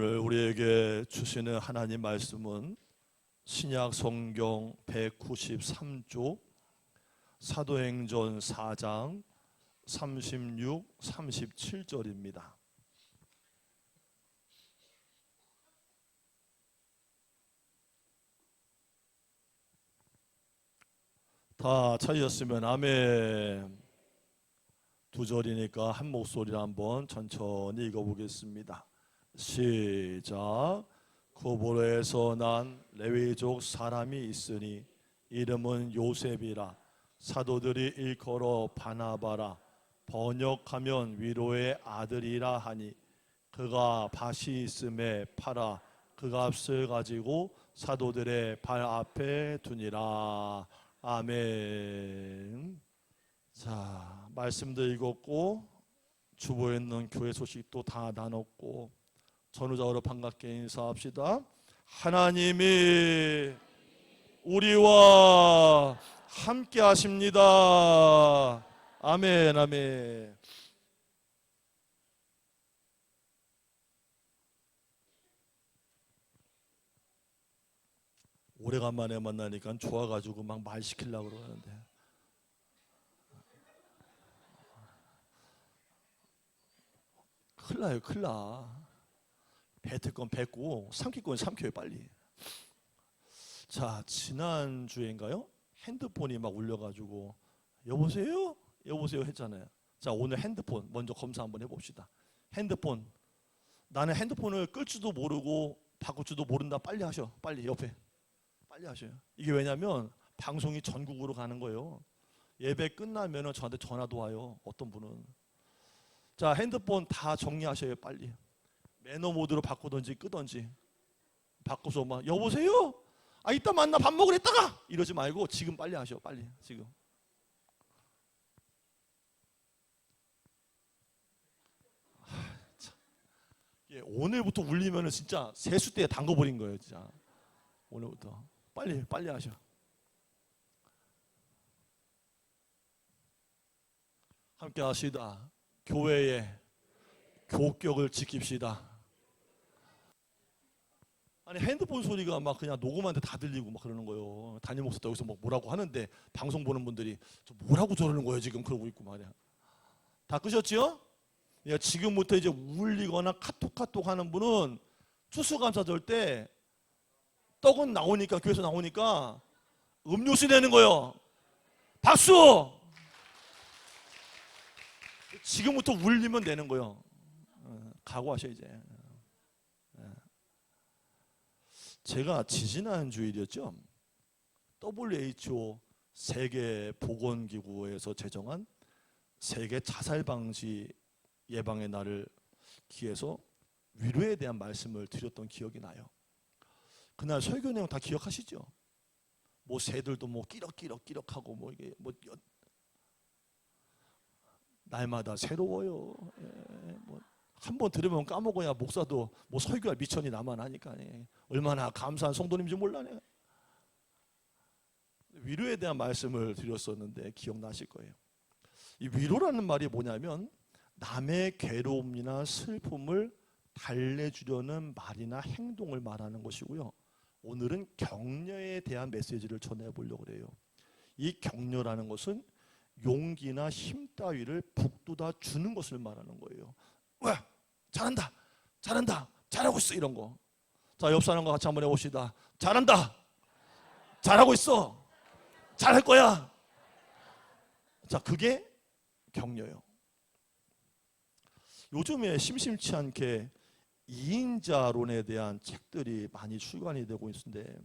오늘 우리에게 주시는 하나님 말씀은 신약 성경 193쪽 사도행전 4장 36, 37절입니다. 다 찾으셨으면 아멘. 두 절이니까 한 목소리로 한번 천천히 읽어보겠습니다. 시작. 고보로에서 난 레위족 사람이 있으니 이름은 요셉이라. 사도들이 일컬어 바나바라. 번역하면 위로의 아들이라 하니 그가 밭이 있음에 팔아 그 값을 가지고 사도들의 발 앞에 두니라. 아멘. 자, 말씀도 읽었고 주보에 있는 교회 소식도 다 나눴고 전후좌우로 반갑게 인사합시다. 하나님이 우리와 함께 하십니다. 아멘, 아멘. 오래간만에 만나니까 좋아가지고 막 말 시키려고 그러는데 큰일 나요, 큰일 나. 뱉을 건 뱉고 삼킬 건 삼켜요, 빨리. 자, 지난주인가요? 핸드폰이 막 울려가지고 여보세요? 여보세요 했잖아요. 자, 오늘 핸드폰 먼저 검사 한번 해봅시다. 핸드폰, 나는 핸드폰을 끌 줄도 모르고 바꿀 줄도 모른다. 빨리 하셔. 빨리 옆에 빨리 하셔요. 이게 왜냐면 방송이 전국으로 가는 거예요. 예배 끝나면 저한테 전화도 와요, 어떤 분은. 자, 핸드폰 다 정리하셔요, 빨리. 매너 모드로 바꾸든지 끄든지. 바꿔서 막 여보세요? 아, 이따 만나, 밥 먹으러 있다가 이러지 말고 지금 빨리 하셔. 빨리 지금. 예, 오늘부터 울리면은 진짜 세숫대에 담궈버린 거예요, 진짜. 오늘부터 빨리 하셔. 함께 하시다. 교회의 교격을 지킵시다. 아니, 핸드폰 소리가 막 그냥 녹음하는데 다 들리고 막 그러는 거예요. 담임 목사도 여기서 뭐 뭐라고 하는데 방송 보는 분들이 저 뭐라고 저러는 거예요 지금, 그러고 있고 말이야. 다 끄셨지요? 예, 지금부터 이제 울리거나 카톡 하는 분은 추수감사절 때 떡은 나오니까, 교회에서 나오니까 음료수 내는 거예요. 박수! 지금부터 울리면 되는 거예요. 각오하셔 이제. 제가 지지난 주일이었죠. WHO 세계보건기구에서 제정한 세계 자살방지 예방의 날을 기해서 위로에 대한 말씀을 드렸던 기억이 나요. 그날 설교 내용 다 기억하시죠? 뭐 새들도 뭐 끼럭끼럭하고 뭐 이게 뭐 날마다 새로워요. 예, 뭐 한 번 들으면 까먹어야 목사도 뭐 설교할 미천이 나만 하니까. 예. 얼마나 감사한 성도님인지 몰라네. 위로에 대한 말씀을 드렸었는데 기억나실 거예요. 이 위로라는 말이 뭐냐면 남의 괴로움이나 슬픔을 달래주려는 말이나 행동을 말하는 것이고요. 오늘은 격려에 대한 메시지를 전해보려고 해요. 이 격려라는 것은 용기나 힘 따위를 북돋아 주는 것을 말하는 거예요. 와, 잘한다, 잘한다, 잘하고 있어, 이런 거. 자, 옆 사람과 같이 한번 해봅시다. 잘한다, 잘하고 있어, 잘할 거야. 자, 그게 격려예요. 요즘에 심심치 않게 이인자론에 대한 책들이 많이 출간이 되고 있는데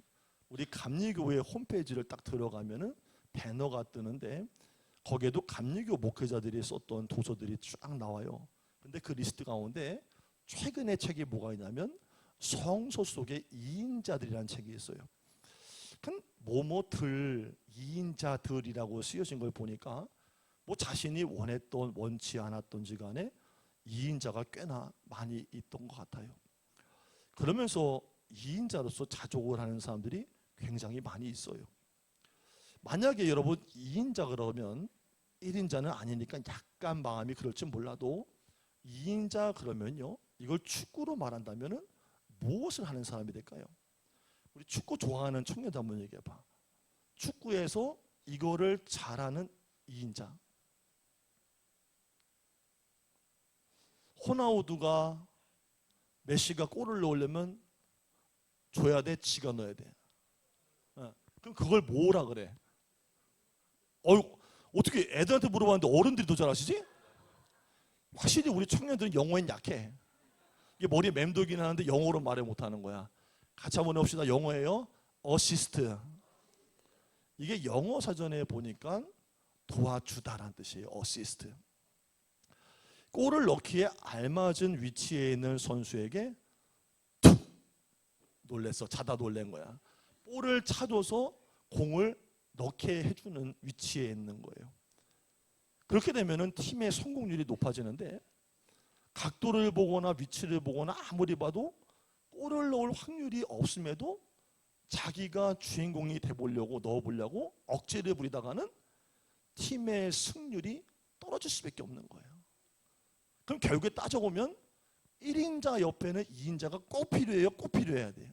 우리 감리교회 홈페이지를 딱 들어가면은 배너가 뜨는데 거기에도 감리교 목회자들이 썼던 도서들이 쫙 나와요. 근데 그 리스트 가운데 최근의 책이 뭐가 있냐면 성서 속에 이인자들이라는 책이 있어요. 뭐뭐들, 이인자들이라고 쓰여진 걸 보니까 뭐 자신이 원했던 원치 않았던지 간에 이인자가 꽤나 많이 있던 것 같아요. 그러면서 이인자로서 자족을 하는 사람들이 굉장히 많이 있어요. 만약에 여러분 2인자 그러면 1인자는 아니니까 약간 마음이 그럴지 몰라도 2인자 그러면요, 이걸 축구로 말한다면은 무엇을 하는 사람이 될까요? 우리 축구 좋아하는 청년들 한번 얘기해봐. 축구에서 이거를 잘하는 2인자. 호나우두가 메시가 골을 넣으려면 줘야 돼, 지가 넣어야 돼. 그럼 그걸 뭐라 그래? 어떻게 애들한테 물어봤는데 어른들이 더 잘하시지? 확실히 우리 청년들은 영어엔 약해. 이게 머리에 맴돌긴 하는데 영어로 말을 못하는 거야. 같이 한번 해봅시다. 영어예요. 어시스트. 이게 영어 사전에 보니까 도와주다라는 뜻이에요. 어시스트. 골을 넣기에 알맞은 위치에 있는 선수에게 툭 놀랬어. 자다 놀란 거야. 볼을 찾아서 공을 넣게 해주는 위치에 있는 거예요. 그렇게 되면 팀의 성공률이 높아지는데, 각도를 보거나 위치를 보거나 아무리 봐도 골을 넣을 확률이 없음에도 자기가 주인공이 돼보려고 넣어보려고 억지를 부리다가는 팀의 승률이 떨어질 수밖에 없는 거예요. 그럼 결국에 따져보면 1인자 옆에는 2인자가 꼭 필요해요. 꼭 필요해야 돼요.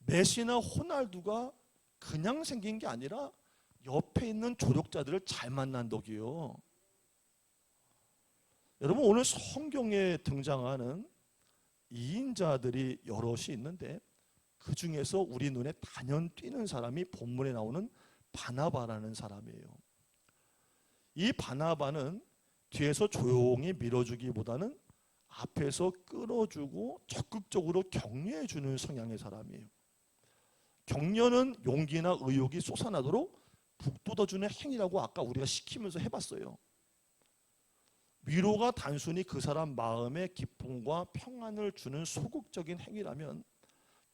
메시나 호날두가 그냥 생긴 게 아니라 옆에 있는 조력자들을 잘 만난 덕이요. 여러분, 오늘 성경에 등장하는 2인자들이 여럿이 있는데, 그 중에서 우리 눈에 단연 띄는 사람이 본문에 나오는 바나바라는 사람이에요. 이 바나바는 뒤에서 조용히 밀어주기보다는 앞에서 끌어주고 적극적으로 격려해주는 성향의 사람이에요. 격려는 용기나 의욕이 솟아나도록 북돋아주는 행위라고 아까 우리가 시키면서 해봤어요. 위로가 단순히 그 사람 마음에 기쁨과 평안을 주는 소극적인 행위라면,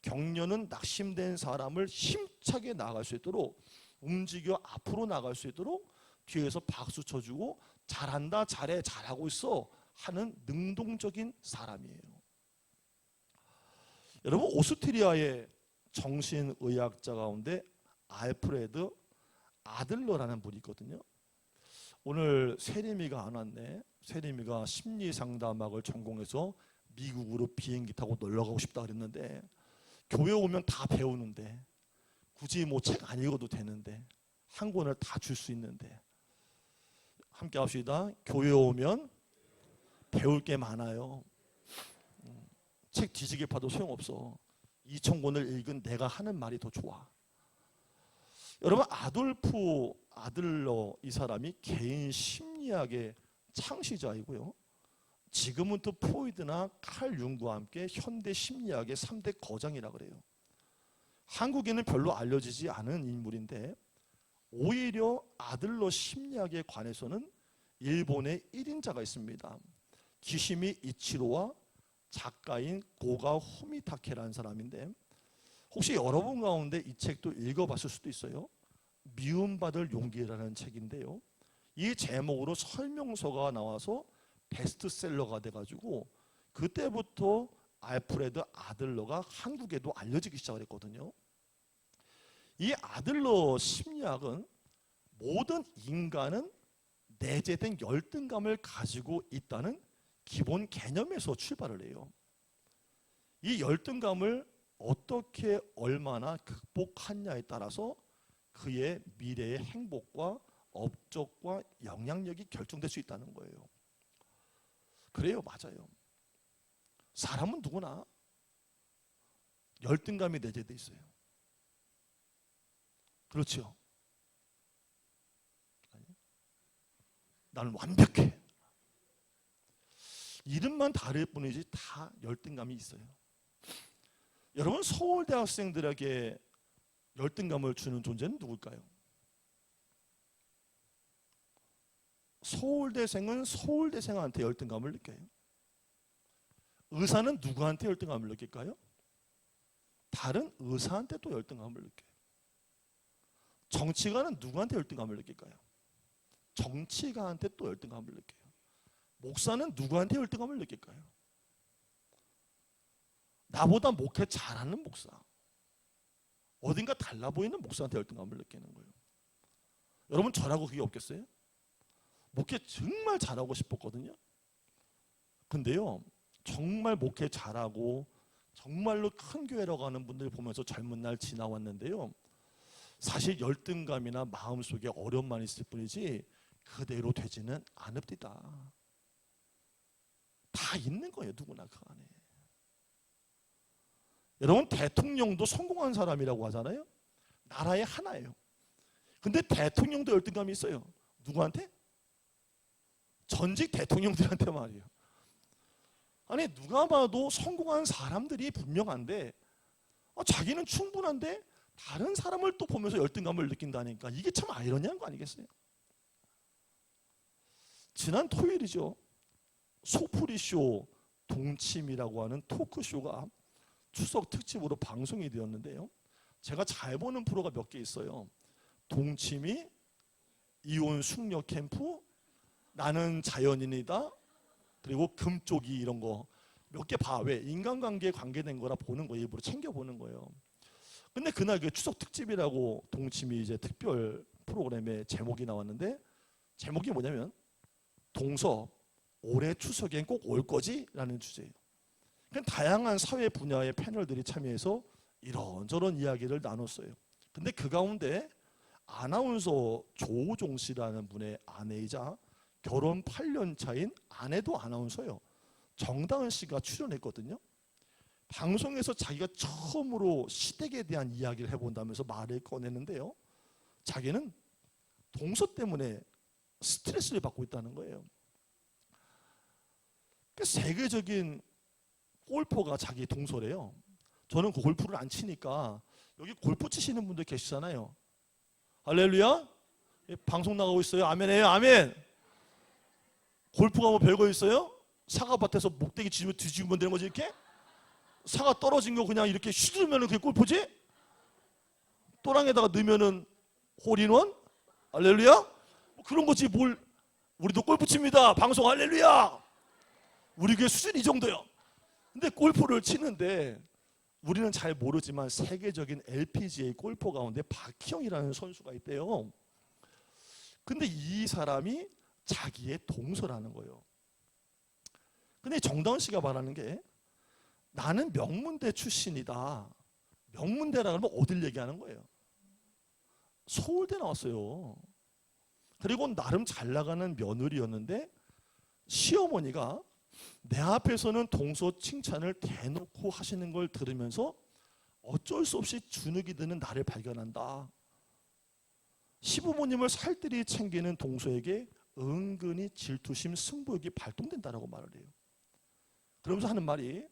격려는 낙심된 사람을 힘차게 나아갈 수 있도록, 움직여 앞으로 나갈 수 있도록 뒤에서 박수 쳐주고 잘한다, 잘해, 잘하고 있어 하는 능동적인 사람이에요. 여러분, 오스트리아의 정신의학자 가운데 알프레드 아들러라는 분이 있거든요. 오늘 세림이가 안 왔네. 세림이가 심리상담학을 전공해서 미국으로 비행기 타고 놀러 가고 싶다 그랬는데, 교회 오면 다 배우는데, 굳이 뭐 책 안 읽어도 되는데, 한 권을 다 줄 수 있는데, 함께 합시다. 교회 오면 배울 게 많아요. 책 뒤지게 파도 소용없어. 2,000권을 읽은 내가 하는 말이 더 좋아. 여러분, 아돌프 아들러, 이 사람이 개인 심리학의 창시자이고요. 지그문트 프로이드나 칼 융과 함께 현대 심리학의 3대 거장이라 그래요. 한국에는 별로 알려지지 않은 인물인데, 오히려 아들러 심리학에 관해서는 일본의 1인자가 있습니다. 기시미 이치로와 작가인 고가 후미타케라는 사람인데, 혹시 여러분 가운데 이 책도 읽어봤을 수도 있어요. 미움받을 용기라는 책인데요. 이 제목으로 설명서가 나와서 베스트셀러가 돼가지고 그때부터 알프레드 아들러가 한국에도 알려지기 시작을 했거든요. 이 아들러 심리학은 모든 인간은 내재된 열등감을 가지고 있다는 기본 개념에서 출발을 해요. 이 열등감을 어떻게 얼마나 극복하냐에 따라서 그의 미래의 행복과 업적과 영향력이 결정될 수 있다는 거예요. 그래요, 맞아요. 사람은 누구나 열등감이 내재되어 있어요. 그렇죠? 나는 완벽해. 이름만 다를 뿐이지 다 열등감이 있어요. 여러분, 서울대 학생들에게 열등감을 주는 존재는 누굴까요? 서울대생은 서울대생한테 열등감을 느껴요. 의사는 누구한테 열등감을 느낄까요? 다른 의사한테 또 열등감을 느껴요. 정치가는 누구한테 열등감을 느낄까요? 정치가한테 또 열등감을 느껴요. 목사는 누구한테 열등감을 느낄까요? 나보다 목회 잘하는 목사, 어딘가 달라 보이는 목사한테 열등감을 느끼는 거예요. 여러분, 저라고 그게 없겠어요? 목회 정말 잘하고 싶었거든요. 근데요, 정말 목회 잘하고 정말로 큰 교회라고 하는 분들 보면서 젊은 날 지나왔는데요. 사실 열등감이나 마음속에 어려움만 있을 뿐이지 그대로 되지는 않읍니다. 다 있는 거예요, 누구나 그 안에. 여러분, 대통령도 성공한 사람이라고 하잖아요. 나라의 하나예요. 근데 대통령도 열등감이 있어요. 누구한테? 전직 대통령들한테 말이에요. 아니, 누가 봐도 성공한 사람들이 분명한데 자기는 충분한데 다른 사람을 또 보면서 열등감을 느낀다니까, 이게 참 아이러니한 거 아니겠어요? 지난 토요일이죠. 소프리쇼 동침이라고 하는 토크쇼가 추석 특집으로 방송이 되었는데요. 제가 잘 보는 프로가 몇 개 있어요. 동침이, 이혼 숙녀 캠프, 나는 자연인이다, 그리고 금쪽이, 이런 거 몇 개 봐. 왜? 인간관계에 관계된 거라 보는 거, 일부러 챙겨보는 거예요. 근데 그날 그 추석 특집이라고 동침이 이제 특별 프로그램에 제목이 나왔는데, 제목이 뭐냐면 동서 올해 추석엔 꼭 올 거지? 라는 주제예요. 다양한 사회 분야의 패널들이 참여해서 이런저런 이야기를 나눴어요. 근데 그 가운데 아나운서 조우종 씨라는 분의 아내이자 결혼 8년 차인 아내도 아나운서예요. 정다은 씨가 출연했거든요. 방송에서 자기가 처음으로 시댁에 대한 이야기를 해본다면서 말을 꺼내는데요. 자기는 동서 때문에 스트레스를 받고 있다는 거예요. 세계적인 골퍼가 자기 동서래요. 저는 그 골프를 안 치니까 여기 골프 치시는 분들 계시잖아요. 할렐루야. 방송 나가고 있어요. 아멘해요. 아멘. 골프가 뭐 별거 있어요? 사과밭에서 목대기 뒤집으면 되는 거지 이렇게? 사과 떨어진 거 그냥 이렇게 휘두르면 그게 골프지? 또랑에다가 넣으면은 홀인원? 할렐루야? 뭐 그런 거지 뭘. 우리도 골프 칩니다. 방송 할렐루야. 우리 교회 수준 이 정도요. 근데 골프를 치는데 우리는 잘 모르지만 세계적인 LPGA 골퍼 가운데 박희영이라는 선수가 있대요. 근데 이 사람이 자기의 동서라는 거예요. 근데 정다은 씨가 말하는 게, 나는 명문대 출신이다. 명문대라 그러면 어딜 얘기하는 거예요? 서울대 나왔어요. 그리고 나름 잘 나가는 며느리였는데 시어머니가 내 앞에서는 동서 칭찬을 대놓고 하시는 걸 들으면서 어쩔 수 없이 주눅이 드는 나를 발견한다. 시부모님을 살뜰히 챙기는 동서에게 은근히 질투심, 승부욕이 발동된다라고 말을 해요. 그러면서 하는 말이,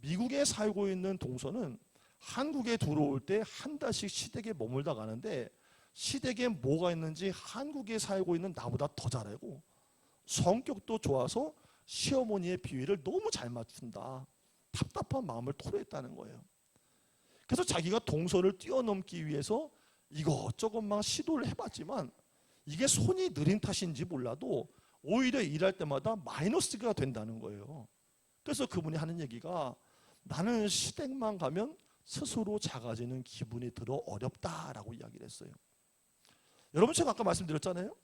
미국에 살고 있는 동서는 한국에 들어올 때 한 달씩 시댁에 머물다 가는데 시댁에 뭐가 있는지 한국에 살고 있는 나보다 더 잘 알고 성격도 좋아서 시어머니의 비위를 너무 잘 맞춘다. 답답한 마음을 토로했다는 거예요. 그래서 자기가 동서를 뛰어넘기 위해서 이것저것 막 시도를 해봤지만 이게 손이 느린 탓인지 몰라도 오히려 일할 때마다 마이너스가 된다는 거예요. 그래서 그분이 하는 얘기가, 나는 시댁만 가면 스스로 작아지는 기분이 들어 어렵다라고 이야기를 했어요. 여러분, 제가 아까 말씀드렸잖아요.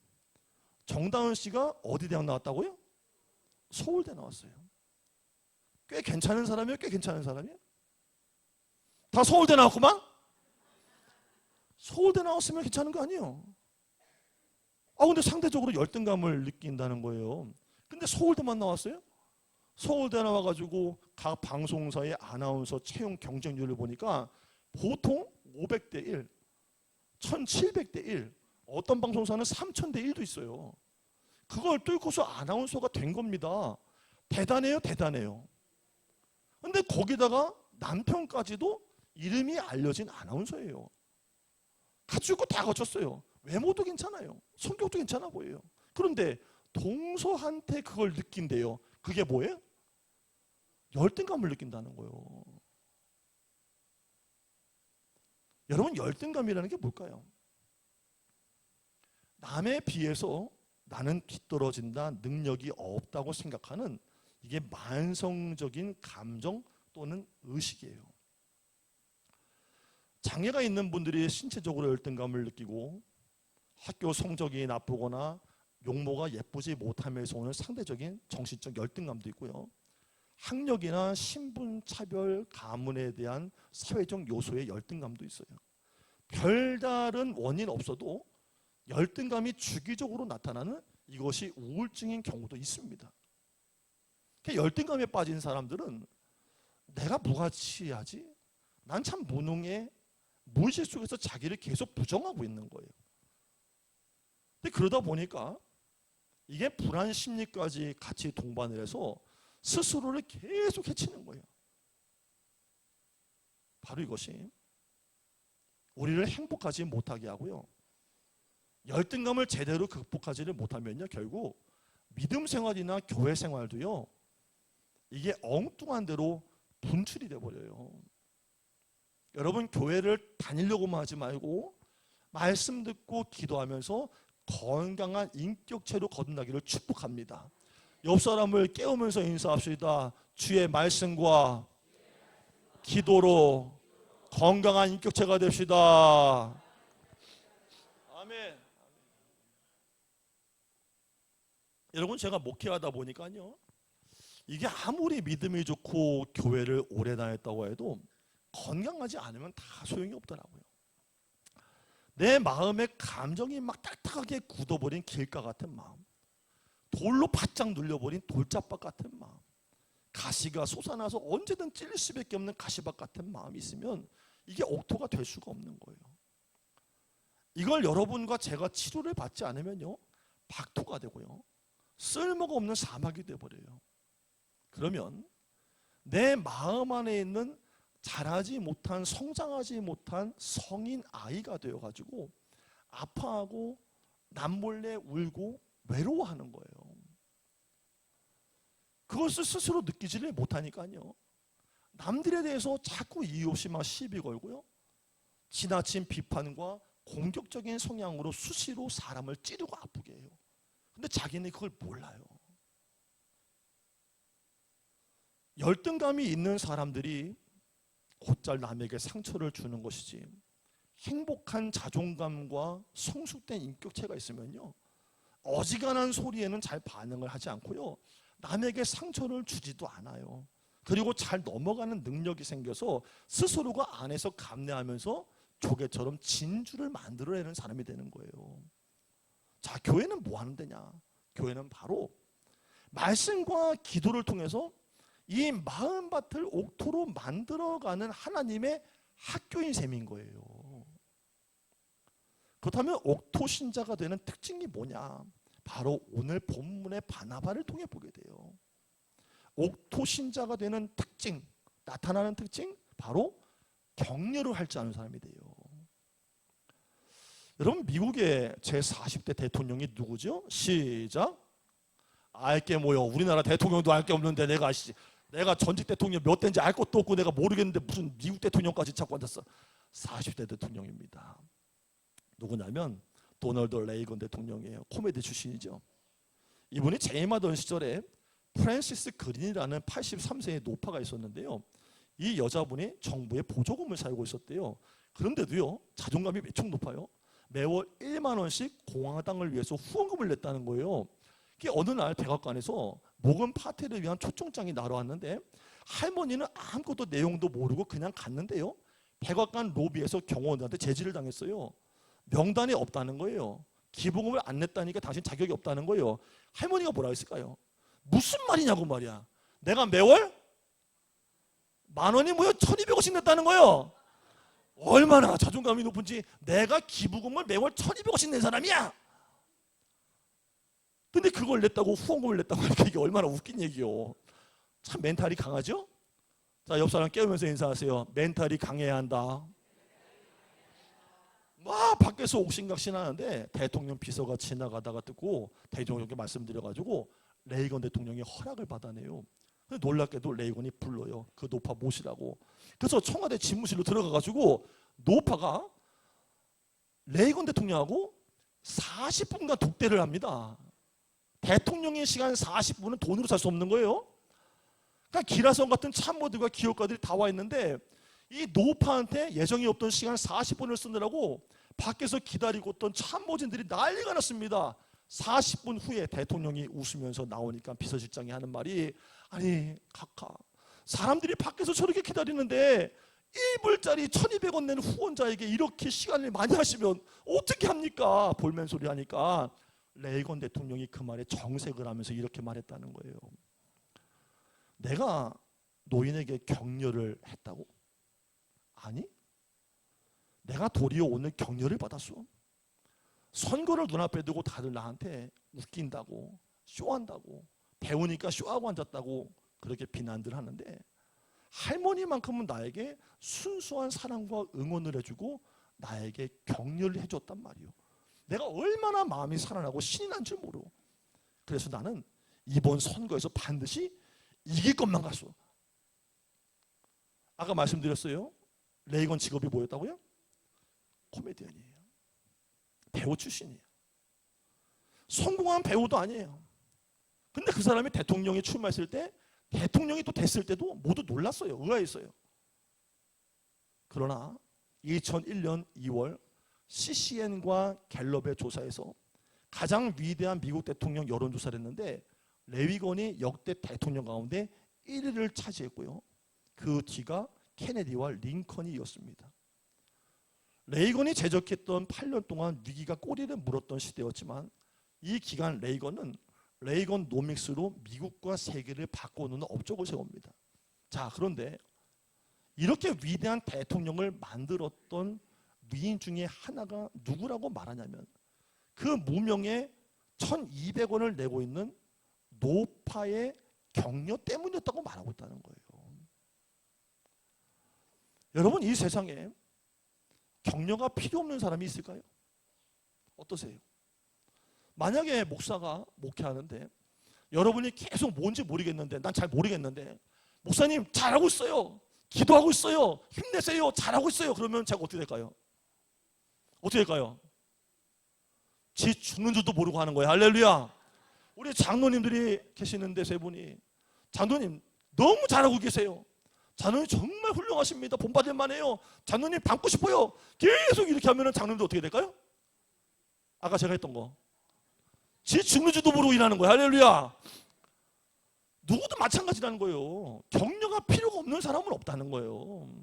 정다은 씨가 어디 대학 나왔다고요? 서울대 나왔어요. 꽤 괜찮은 사람이에요? 꽤 괜찮은 사람이에요? 다 서울대 나왔구만? 서울대 나왔으면 괜찮은 거 아니에요? 근데 상대적으로 열등감을 느낀다는 거예요. 근데 서울대만 나왔어요? 서울대 나와가지고 각 방송사의 아나운서 채용 경쟁률을 보니까 보통 500대 1, 1700대 1, 어떤 방송사는 3000대 1도 있어요. 그걸 뚫고서 아나운서가 된 겁니다. 대단해요, 대단해요. 근데 거기다가 남편까지도 이름이 알려진 아나운서예요. 갖출 거 다 갖췄어요. 외모도 괜찮아요. 성격도 괜찮아 보여요. 그런데 동서한테 그걸 느낀대요. 그게 뭐예요? 열등감을 느낀다는 거예요. 여러분, 열등감이라는 게 뭘까요? 남에 비해서 나는 뒤떨어진다, 능력이 없다고 생각하는, 이게 만성적인 감정 또는 의식이에요. 장애가 있는 분들이 신체적으로 열등감을 느끼고 학교 성적이 나쁘거나 용모가 예쁘지 못함에서 오는 상대적인 정신적 열등감도 있고요. 학력이나 신분 차별 가문에 대한 사회적 요소의 열등감도 있어요. 별다른 원인 없어도 열등감이 주기적으로 나타나는 이것이 우울증인 경우도 있습니다. 열등감에 빠진 사람들은 내가 무가치하지? 난 참 무능해. 무의식 속에서 자기를 계속 부정하고 있는 거예요. 근데 그러다 보니까 이게 불안 심리까지 같이 동반을 해서 스스로를 계속 해치는 거예요. 바로 이것이 우리를 행복하지 못하게 하고요. 열등감을 제대로 극복하지를 못하면요, 결국 믿음 생활이나 교회 생활도요, 이게 엉뚱한 대로 분출이 돼버려요. 여러분, 교회를 다니려고만 하지 말고 말씀 듣고 기도하면서 건강한 인격체로 거듭나기를 축복합니다. 옆 사람을 깨우면서 인사합시다. 주의 말씀과 기도로 건강한 인격체가 됩시다. 아멘. 여러분, 제가 목회하다 보니까요, 이게 아무리 믿음이 좋고 교회를 오래 다녔다고 해도 건강하지 않으면 다 소용이 없더라고요. 내 마음의 감정이 막 딱딱하게 굳어버린 길가 같은 마음, 돌로 바짝 눌려버린 돌짝박 같은 마음, 가시가 솟아나서 언제든 찔릴 수밖에 없는 가시밭 같은 마음이 있으면 이게 옥토가 될 수가 없는 거예요. 이걸 여러분과 제가 치료를 받지 않으면요, 박토가 되고요, 쓸모가 없는 사막이 되어버려요. 그러면 내 마음 안에 있는 자라지 못한, 성장하지 못한 성인 아이가 되어가지고 아파하고 남몰래 울고 외로워하는 거예요. 그것을 스스로 느끼지를 못하니까요, 남들에 대해서 자꾸 이유 없이 막 시비 걸고요, 지나친 비판과 공격적인 성향으로 수시로 사람을 찌르고 아프게 해요. 근데 자기는 그걸 몰라요. 열등감이 있는 사람들이 곧잘 남에게 상처를 주는 것이지, 행복한 자존감과 성숙된 인격체가 있으면요, 어지간한 소리에는 잘 반응을 하지 않고요, 남에게 상처를 주지도 않아요. 그리고 잘 넘어가는 능력이 생겨서 스스로가 안에서 감내하면서 조개처럼 진주를 만들어내는 사람이 되는 거예요. 자, 교회는 뭐 하는 데냐? 교회는 바로 말씀과 기도를 통해서 이 마음밭을 옥토로 만들어가는 하나님의 학교인 셈인 거예요. 그렇다면 옥토 신자가 되는 특징이 뭐냐? 바로 오늘 본문의 바나바를 통해 보게 돼요. 옥토 신자가 되는 특징, 나타나는 특징, 바로 격려를 할 줄 아는 사람이 돼요. 여러분, 미국의 제40대 대통령이 누구죠? 시작. 알게 뭐요? 우리나라 대통령도 알 게 없는데 내가 전직 대통령 몇 대인지 알 것도 없고 내가 모르겠는데 무슨 미국 대통령까지 찾고 앉았어. 40대 대통령입니다. 누구냐면 도널드 레이건 대통령이에요. 코미디 출신이죠. 이분이 재임하던 시절에 프랜시스 그린이라는 83세의 노파가 있었는데요, 이 여자분이 정부의 보조금을 살고 있었대요. 그런데도요, 자존감이 매총 높아요. 매월 1만 원씩 공화당을 위해서 후원금을 냈다는 거예요. 이게 어느 날 백악관에서 모금 파티를 위한 초청장이 날아왔는데 할머니는 아무것도 내용도 모르고 그냥 갔는데요, 백악관 로비에서 경호원들한테 제지를 당했어요. 명단이 없다는 거예요. 기부금을 안 냈다니까 당신 자격이 없다는 거예요. 할머니가 뭐라 했을까요? 무슨 말이냐고 말이야. 내가 매월 10,000원이 뭐야? 1,200원씩 냈다는 거예요. 얼마나 자존감이 높은지, 내가 기부금을 매월 1,200원씩 낸 사람이야. 근데 그걸 냈다고, 후원금을 냈다고 하니까 이게 얼마나 웃긴 얘기요. 참 멘탈이 강하죠? 자, 옆 사람 깨우면서 인사하세요. 멘탈이 강해야 한다. 막 밖에서 옥신각신하는데 대통령 비서가 지나가다가 듣고 대통령께 말씀드려가지고 레이건 대통령이 허락을 받아내요. 근데 놀랍게도 레이건이 불러요. 그 노파 모시라고. 그래서 청와대 집무실로 들어가가지고 노파가 레이건 대통령하고 40분간 독대를 합니다. 대통령의 시간 40분은 돈으로 살 수 없는 거예요. 그러니까 기라성 같은 참모들과 기업가들이 다 와 있는데 이 노파한테 예정이 없던 시간 40분을 쓰느라고 밖에서 기다리고 있던 참모진들이 난리가 났습니다. 40분 후에 대통령이 웃으면서 나오니까 비서실장이 하는 말이, 아니 각하, 사람들이 밖에서 저렇게 기다리는데 1불짜리 1200원 내는 후원자에게 이렇게 시간을 많이 하시면 어떻게 합니까? 볼멘 소리 하니까 레이건 대통령이 그 말에 정색을 하면서 이렇게 말했다는 거예요. 내가 노인에게 격려를 했다고? 아니, 내가 도리어 오늘 격려를 받았어. 선거를 눈앞에 두고 다들 나한테 웃긴다고, 쇼한다고, 배우니까 쇼하고 앉았다고 그렇게 비난들 하는데, 할머니만큼은 나에게 순수한 사랑과 응원을 해주고 나에게 격려를 해줬단 말이에요. 내가 얼마나 마음이 살아나고 신이 난 줄 모르. 그래서 나는 이번 선거에서 반드시 이길 것만 같소. 아까 말씀드렸어요. 레이건 직업이 뭐였다고요? 코미디언이에요. 배우 출신이에요. 성공한 배우도 아니에요. 근데 그 사람이 대통령에 출마했을 때, 대통령이 또 됐을 때도 모두 놀랐어요. 의아했어요. 그러나 2001년 2월 CCN과 갤럽의 조사에서 가장 위대한 미국 대통령 여론조사를 했는데 레이건이 역대 대통령 가운데 1위를 차지했고요. 그 뒤가 케네디와 링컨이 이었습니다. 레이건이 제적했던 8년 동안 위기가 꼬리를 물었던 시대였지만 이 기간 레이건은 레이건 노믹스로 미국과 세계를 바꿔놓는 업적을 세웁니다. 자, 그런데 이렇게 위대한 대통령을 만들었던 위인 중에 하나가 누구라고 말하냐면 그 무명의 1200원을 내고 있는 노파의 격려 때문이었다고 말하고 있다는 거예요. 여러분, 이 세상에 격려가 필요 없는 사람이 있을까요? 어떠세요? 만약에 목사가 목회하는데 여러분이 계속 뭔지 모르겠는데, 난 잘 모르겠는데 목사님 잘하고 있어요, 기도하고 있어요, 힘내세요, 잘하고 있어요, 그러면 제가 어떻게 될까요? 어떻게 될까요? 지 죽는 줄도 모르고 하는 거예요. 할렐루야. 우리 장로님들이 계시는데 세 분이, 장로님 너무 잘하고 계세요, 장로님 정말 훌륭하십니다, 본받을 만해요, 장로님 닮고 싶어요, 계속 이렇게 하면 장로님도 어떻게 될까요? 아까 제가 했던 거, 지 죽는 줄도 모르고 일하는 거예요. 할렐루야. 누구도 마찬가지라는 거예요. 격려가 필요가 없는 사람은 없다는 거예요.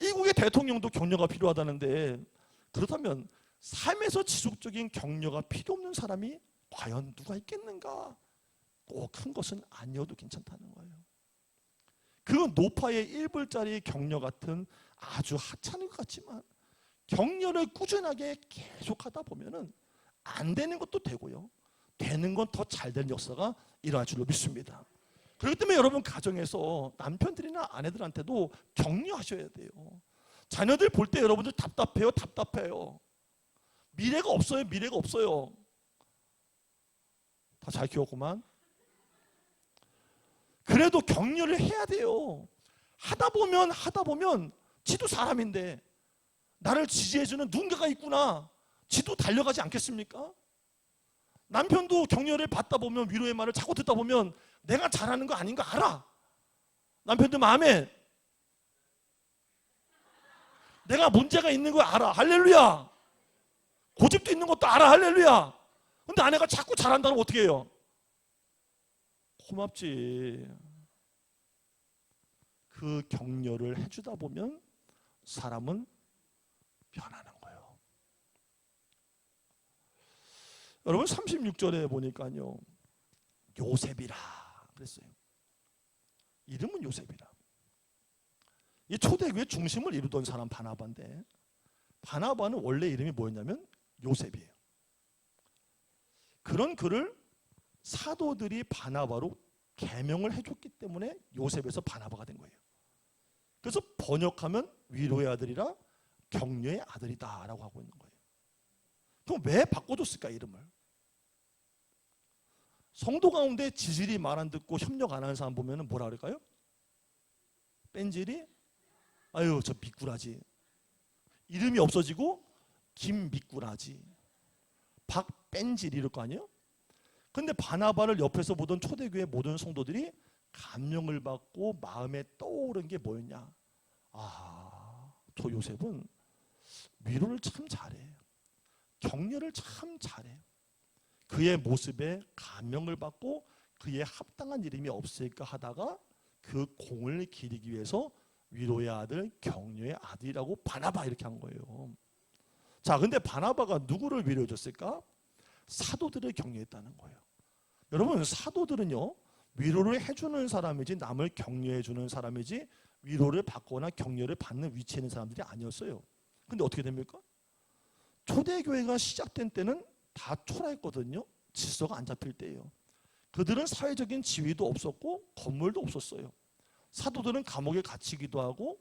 이국의 대통령도 격려가 필요하다는데, 그렇다면 삶에서 지속적인 격려가 필요 없는 사람이 과연 누가 있겠는가? 꼭 큰 것은 아니어도 괜찮다는 거예요. 그 노파의 1불짜리 격려 같은 아주 하찮은 것 같지만 격려를 꾸준하게 계속하다 보면은 안 되는 것도 되고요, 되는 건 더 잘 되는 역사가 일어날 줄로 믿습니다. 그렇기 때문에 여러분 가정에서 남편들이나 아내들한테도 격려하셔야 돼요. 자녀들 볼 때 여러분들 답답해요, 답답해요. 미래가 없어요, 미래가 없어요. 다 잘 키웠구만. 그래도 격려를 해야 돼요. 하다 보면 지도 사람인데 나를 지지해주는 누군가가 있구나, 지도 달려가지 않겠습니까? 남편도 격려를 받다 보면, 위로의 말을 자꾸 듣다 보면 내가 잘하는 거 아닌 거 알아. 남편도 아멘. 내가 문제가 있는 거 알아. 할렐루야. 고집도 있는 것도 알아. 할렐루야. 근데 아내가 자꾸 잘한다면 어떻게 해요? 고맙지. 그 격려를 해주다 보면 사람은 변하는 거예요. 여러분 36절에 보니까요, 요셉이라 그랬어요. 이름은 요셉이라. 이 초대교회 중심을 이루던 사람 바나바인데, 바나바는 원래 이름이 뭐였냐면 요셉이에요. 그런 그를 사도들이 바나바로 개명을 해줬기 때문에 요셉에서 바나바가 된 거예요. 그래서 번역하면 위로의 아들이라 격려의 아들이다 라고 하고 있는 거예요. 그럼 왜 바꿔줬을까 이름을? 성도 가운데 지질이 말 안 듣고 협력 안 하는 사람 보면 뭐라 그럴까요? 뺀질이? 아유 저 미꾸라지. 이름이 없어지고 김미꾸라지, 박뺀질 이럴 거 아니에요? 근데 바나바를 옆에서 보던 초대교회 모든 성도들이 감명을 받고 마음에 떠오른 게 뭐였냐? 아, 저 요셉은 위로를 참 잘해, 격려를 참 잘해. 그의 모습에 감명을 받고 그에 합당한 이름이 없을까 하다가 그 공을 기리기 위해서 위로의 아들, 격려의 아들이라고 바나바 이렇게 한 거예요. 자, 근데 바나바가 누구를 위로해 줬을까? 사도들을 격려했다는 거예요. 여러분, 사도들은요, 위로를 해주는 사람이지 남을 격려해 주는 사람이지 위로를 받거나 격려를 받는 위치에 있는 사람들이 아니었어요. 근데 어떻게 됩니까? 초대교회가 시작된 때는 다 초라했거든요. 질서가 안 잡힐 때예요. 그들은 사회적인 지위도 없었고 건물도 없었어요. 사도들은 감옥에 갇히기도 하고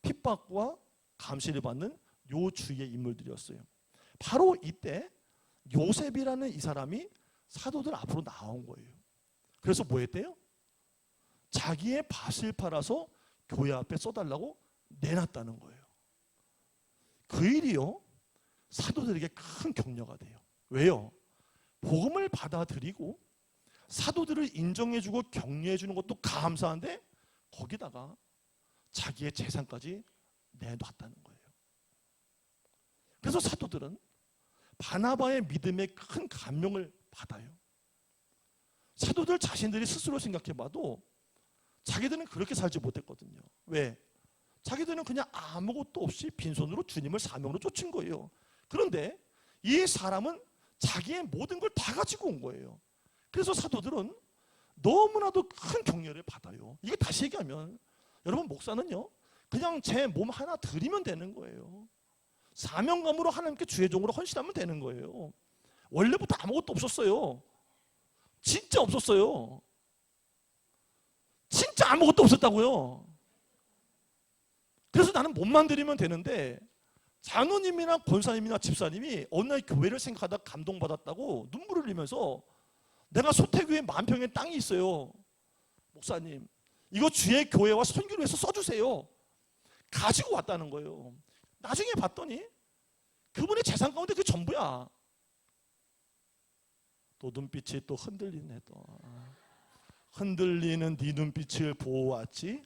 핍박과 감시를 받는 요 주위의 인물들이었어요. 바로 이때 요셉이라는 이 사람이 사도들 앞으로 나온 거예요. 그래서 뭐 했대요? 자기의 밭을 팔아서 교회 앞에 써달라고 내놨다는 거예요. 그 일이요, 사도들에게 큰 격려가 돼요. 왜요? 복음을 받아들이고 사도들을 인정해주고 격려해주는 것도 감사한데 거기다가 자기의 재산까지 내놨다는 거예요. 그래서 사도들은 바나바의 믿음에 큰 감명을 받아요. 사도들 자신들이 스스로 생각해봐도 자기들은 그렇게 살지 못했거든요. 왜? 자기들은 그냥 아무것도 없이 빈손으로 주님을 사명으로 쫓은 거예요. 그런데 이 사람은 자기의 모든 걸 다 가지고 온 거예요. 그래서 사도들은 너무나도 큰 격려를 받아요. 이게 다시 얘기하면 여러분, 목사는요 그냥 제 몸 하나 드리면 되는 거예요. 사명감으로 하나님께 주의 종으로 헌신하면 되는 거예요. 원래부터 아무것도 없었어요. 진짜 없었어요. 진짜 아무것도 없었다고요. 그래서 나는 몸만 드리면 되는데 장로님이나 권사님이나 집사님이 어느 날 교회를 생각하다 감동받았다고 눈물을 흘리면서 내가 소태교에 만평의 땅이 있어요. 목사님, 이거 주의 교회와 선교를 위해서 써주세요. 가지고 왔다는 거예요. 나중에 봤더니 그분의 재산 가운데 그게 전부야. 또 눈빛이 또 흔들리네. 또 흔들리는 네 눈빛을 보아왔지.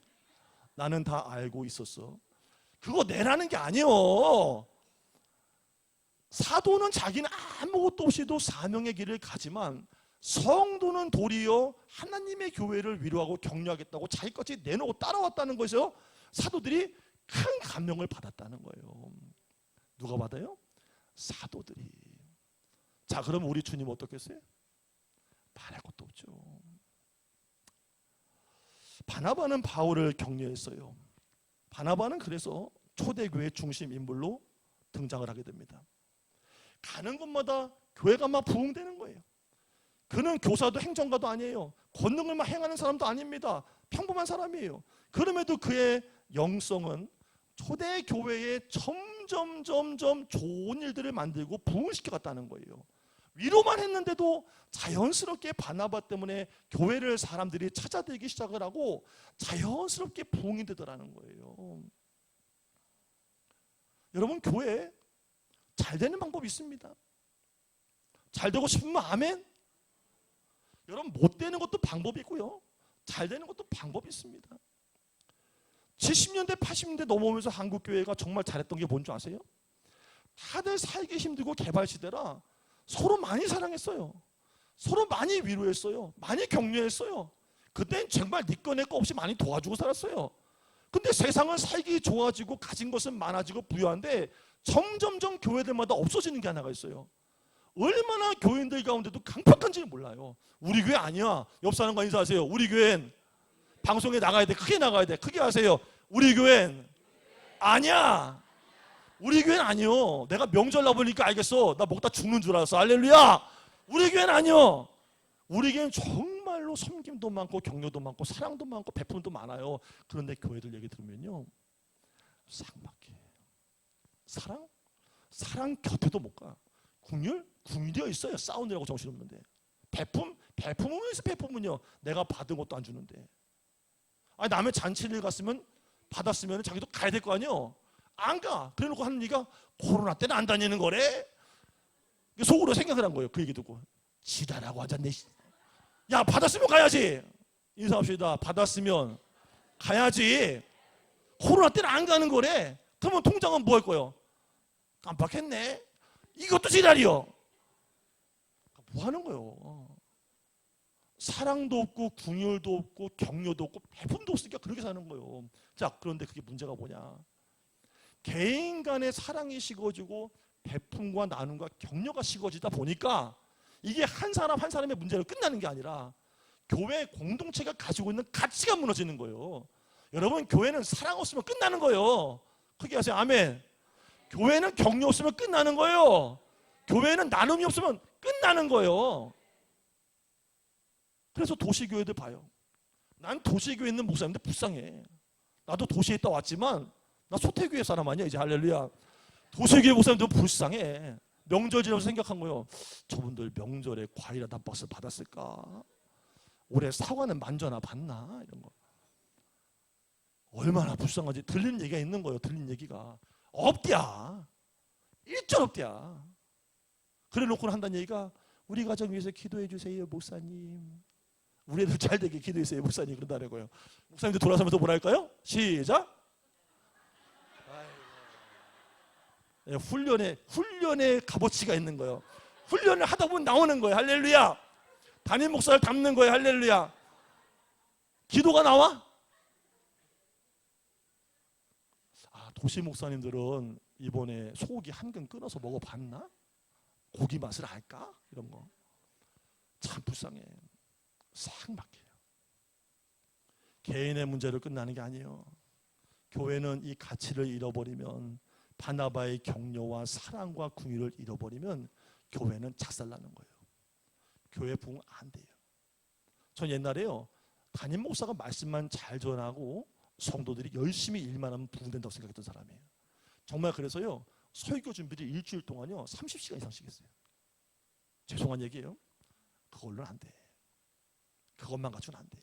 나는 다 알고 있었어. 그거 내라는 게 아니에요. 사도는 자기는 아무것도 없이도 사명의 길을 가지만 성도는 도리어 하나님의 교회를 위로하고 격려하겠다고 자기 것이 내놓고 따라왔다는 것에서 사도들이 큰 감명을 받았다는 거예요. 누가 받아요? 사도들이. 자, 그럼 우리 주님 어떻겠어요? 말할 것도 없죠. 바나바는 바울을 격려했어요. 바나바는 그래서 초대교회 중심 인물로 등장을 하게 됩니다. 가는 곳마다 교회가 막 부흥되는 거예요. 그는 교사도 행정가도 아니에요. 권능을 막 행하는 사람도 아닙니다. 평범한 사람이에요. 그럼에도 그의 영성은 초대교회에 점점 좋은 일들을 만들고 부흥시켜 갔다는 거예요. 위로만 했는데도 자연스럽게 바나바 때문에 교회를 사람들이 찾아들기 시작을 하고 자연스럽게 부흥이 되더라는 거예요. 여러분, 교회 잘 되는 방법이 있습니다. 잘 되고 싶으면 아멘. 여러분, 못 되는 것도 방법이 있고요, 잘 되는 것도 방법이 있습니다. 70년대 80년대 넘어오면서 한국교회가 정말 잘했던 게 뭔지 아세요? 다들 살기 힘들고 개발시대라 서로 많이 사랑했어요. 서로 많이 위로했어요. 많이 격려했어요. 그땐 정말 네 거 내 거 없이 많이 도와주고 살았어요. 근데 세상은 살기 좋아지고 가진 것은 많아지고 부유한데 점점점 교회들마다 없어지는 게 하나가 있어요. 얼마나 교인들 가운데도 강팍한지는 몰라요. 우리 교회 아니야. 옆 사람과 인사하세요. 우리 교회는 방송에 나가야 돼. 크게 나가야 돼. 크게 하세요. 우리 교회는 아니야. 우리 교회는 아니요. 내가 명절 나보니까 알겠어. 나 먹다 죽는 줄 알았어. 할렐루야. 우리 교회는 아니요. 우리 교회는 정말로 섬김도 많고 격려도 많고 사랑도 많고 베품도 많아요. 그런데 교회들 얘기 들으면요, 삭막해. 사랑 곁에도 못 가. 궁리되어 있어요. 싸우느라고 정신없는데. 베품은 있어. 베품은요, 내가 받은 것도 안 주는데. 아니, 남의 잔치를 받았으면 자기도 가야 될 거 아니에요. 안 가. 그래놓고 하는 얘기가 코로나 때는 안 다니는 거래. 속으로 생각을 한 거예요. 그 얘기 듣고 지랄하고 앉았네. 야, 받았으면 가야지. 인사합시다. 받았으면 가야지. 코로나 때는 안 가는 거래. 그러면 통장은 뭐 할 거예요? 깜빡했네. 이것도 지랄이요. 뭐 하는 거예요? 사랑도 없고 궁율도 없고 격려도 없고 배분도 없으니까 그렇게 사는 거예요. 자, 그런데 그게 문제가 뭐냐? 개인 간의 사랑이 식어지고 배품과 나눔과 격려가 식어지다 보니까 이게 한 사람 한 사람의 문제로 끝나는 게 아니라 교회 공동체가 가지고 있는 가치가 무너지는 거예요. 여러분, 교회는 사랑 없으면 끝나는 거예요. 크게 하세요. 아멘. 교회는 격려 없으면 끝나는 거예요. 교회는 나눔이 없으면 끝나는 거예요. 그래서 도시교회들 봐요. 난 도시교회에 있는 목사님들 불쌍해. 나도 도시에 있다 왔지만 나 소태교회 사람 아니야 이제. 할렐루야. 도시교회 목사님들 불쌍해. 명절 지나서 생각한 거예요. 저분들 명절에 과일 한 박스 받았을까? 올해 사과는 만져나 봤나? 이런 거. 얼마나 불쌍한지 들리는 얘기가 있는 거예요. 들리는 얘기가 없디야. 일절 없디야. 그래 놓고는 한다는 얘기가 우리 가정 위해서 기도해 주세요 목사님. 우리 애들 잘 되게 기도해 주세요 목사님. 그런다는 거예요. 목사님들 돌아서면서 뭐라 할까요? 시작. 훈련의 값어치가 있는 거예요. 훈련을 하다 보면 나오는 거예요. 할렐루야. 담임 목사를 닮는 거예요. 할렐루야. 기도가 나와? 도시 목사님들은 이번에 소고기 한 근 끊어서 먹어봤나? 고기 맛을 알까? 이런 거 참 불쌍해. 싹 막혀요. 개인의 문제로 끝나는 게 아니에요. 교회는 이 가치를 잃어버리면, 바나바의 격려와 사랑과 궁유를 잃어버리면 교회는 작살나는 거예요. 교회 부흥 안 돼요. 전 옛날에요, 담임 목사가 말씀만 잘 전하고 성도들이 열심히 일만 하면 부흥된다고 생각했던 사람이에요. 정말 그래서요, 설교 준비를 일주일 동안요 30시간 이상씩 했어요. 죄송한 얘기예요. 그걸로는 안 돼. 그것만 가지고는 안 돼.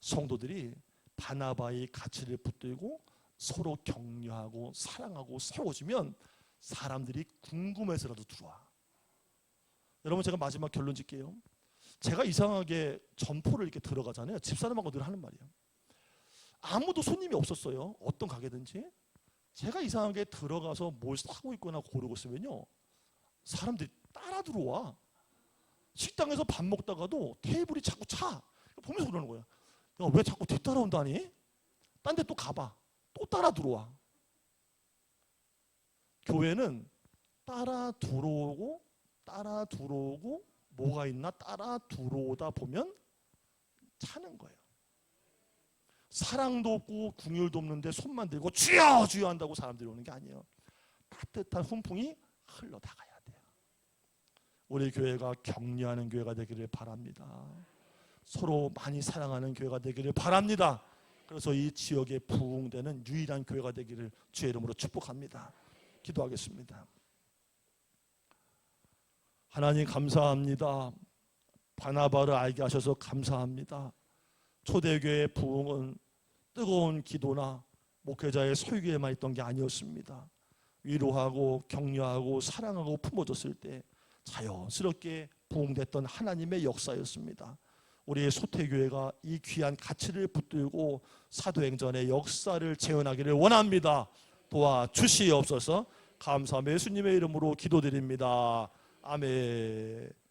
성도들이 바나바의 가치를 붙들고 서로 격려하고 사랑하고 세워주면 사람들이 궁금해서라도 들어와. 여러분, 제가 마지막 결론 짓게요. 제가 이상하게 점포를 이렇게 들어가잖아요. 집사람하고 늘 하는 말이에요. 아무도 손님이 없었어요. 어떤 가게든지. 제가 이상하게 들어가서 뭘 사고 있거나 고르고 있으면요, 사람들이 따라 들어와. 식당에서 밥 먹다가도 테이블이 자꾸 차. 보면서 그러는 거야. 야, 왜 자꾸 뒤따라온다니? 딴 데 또 가봐. 또 따라 들어와. 교회는 따라 들어오고 뭐가 있나 따라 들어오다 보면 차는 거예요. 사랑도 없고 궁율도 없는데 손만 들고 주여 주여 한다고 사람들이 오는 게 아니에요. 따뜻한 훈풍이 흘러나가야 돼요. 우리 교회가 격려하는 교회가 되기를 바랍니다. 서로 많이 사랑하는 교회가 되기를 바랍니다. 그래서 이 지역에 부흥되는 유일한 교회가 되기를 주의 이름으로 축복합니다. 기도하겠습니다. 하나님 감사합니다. 바나바를 알게 하셔서 감사합니다. 초대교회의 부흥은 뜨거운 기도나 목회자의 설교에만 있던 게 아니었습니다. 위로하고 격려하고 사랑하고 품어줬을 때 자연스럽게 부흥됐던 하나님의 역사였습니다. 우리의 소태교회가 이 귀한 가치를 붙들고 사도행전의 역사를 재현하기를 원합니다. 도와주시옵소서. 감사하며 예수님의 이름으로 기도드립니다. 아멘.